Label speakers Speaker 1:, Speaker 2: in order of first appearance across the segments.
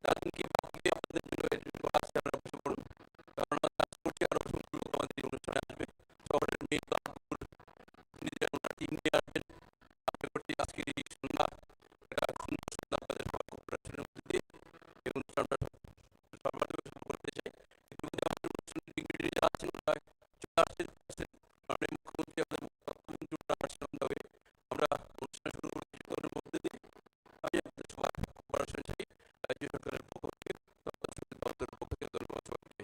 Speaker 1: তাদেরকে বাকি আপনাদের জন্য অ্যাটেন্ড করা আছে, আপনারা বসে পড়ুন, কারণ কাজ করছি আরো প্রচুর লোক আমাদের এই অনুষ্ঠানে আসবে। শহরের মেয়ে ক্লাবগুলো নিজের ওনার টিম নিয়ে আসবেন। আশা করছি আজকের এই সন্ধ্যা একটা সুন্দর সন্ধ্যা আপনাদের সবার কোঅপারেশনের মধ্যে দিয়ে এই অনুষ্ঠানটা সর্বাধিক শুরু করতে চাই। ইতিমধ্যে আমাদের অনুষ্ঠানের ডিগ্রি যারা আছেন ওনারা চলে আসছেন, মাননীয় মুখ্যমন্ত্রী আমাদের মুখ্যমন্ত্রী ওনারা আসছেন on the way। আমরা অনুষ্ঠান শুরু করছি কিছুক্ষণের মধ্যে দিয়ে। আমি আপনাদের সবার কোঅপারেশন চাই রাজ্য সরকারের পক্ষ থেকে, তথ্য সংস্কৃতি দপ্তরের পক্ষ থেকে। ধন্যবাদ সবাইকে।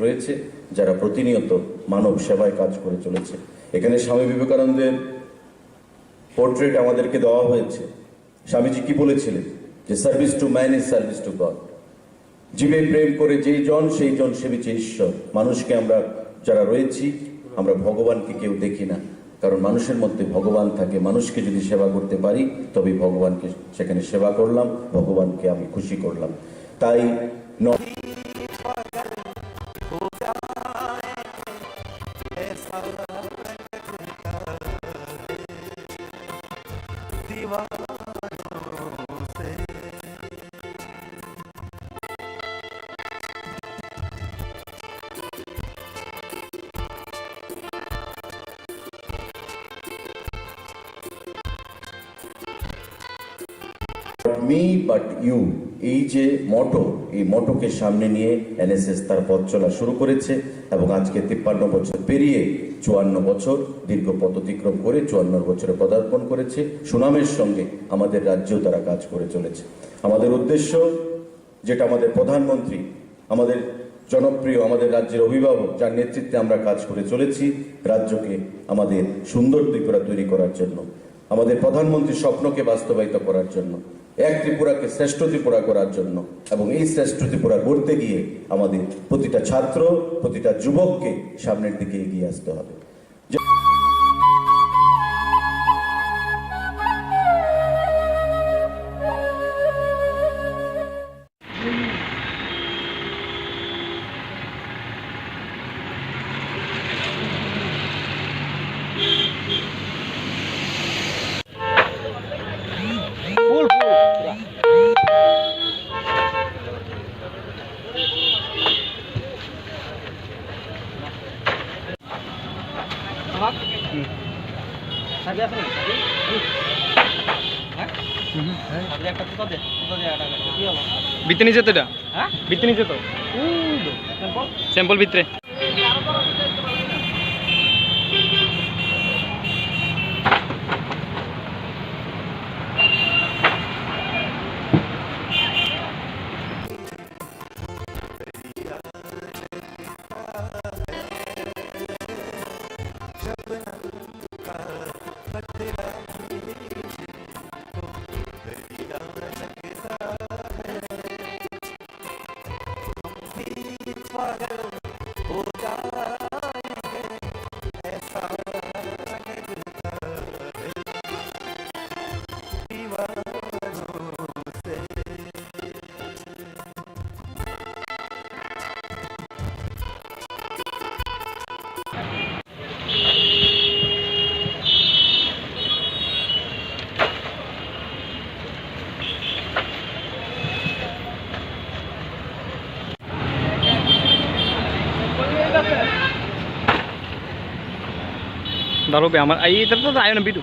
Speaker 2: রয়েছে যারা প্রতিনিয়ত মানব সেবায় কাজ করে চলেছে। এখানে স্বামী বিবেকানন্দের পোর্ট্রেট আমাদেরকে দেওয়া হয়েছে। স্বামীজি কি বলেছিলেন যে service to man is service to god. জীবে প্রেম করে যেই জন সেই জন সেবিছে ঈশ্বর। মানুষকে আমরা যারা রয়েছি আমরা ভগবানকে কেউ দেখি না, কারণ মানুষের মধ্যে ভগবান থাকে। মানুষকে যদি সেবা করতে পারি তবে ভগবানকে সেখানে সেবা করলাম, ভগবানকে আমি খুশি করলাম। তাই মি বাট ইউ, এই যে মটো, এই মটোকে সামনে নিয়ে এনএসএস তার পথ চলা শুরু করেছে এবং আজকে 53 বছর পেরিয়ে 54 বছর দীর্ঘ পথ অতিক্রম করে 54 বছরে পদার্পণ করেছে। সুনামের সঙ্গে আমাদের রাজ্যেও তারা কাজ করে চলেছে। আমাদের উদ্দেশ্য, যেটা আমাদের প্রধানমন্ত্রী, আমাদের জনপ্রিয়, আমাদের রাজ্যের অভিভাবক, যার নেতৃত্বে আমরা কাজ করে চলেছি, রাজ্যকে আমাদের সুন্দর ত্রিপুরা তৈরি করার জন্য, আমাদের প্রধানমন্ত্রীর স্বপ্নকে বাস্তবায়িত করার জন্য, এক ত্রিপুরাকে শ্রেষ্ঠ ত্রিপুরা করার জন্য, এবং এই শ্রেষ্ঠ ত্রিপুরা গড়তে গিয়ে আমাদের প্রতিটা ছাত্র, প্রতিটা যুবককে সামনের দিকে এগিয়ে আসতে হবে।
Speaker 3: ভিতরে নিচে তো এটা, ভিতরে নিচে তো স্যাম্পল ভিতরে। দাঁড়াবে আমার এই তো আয় না বিটু।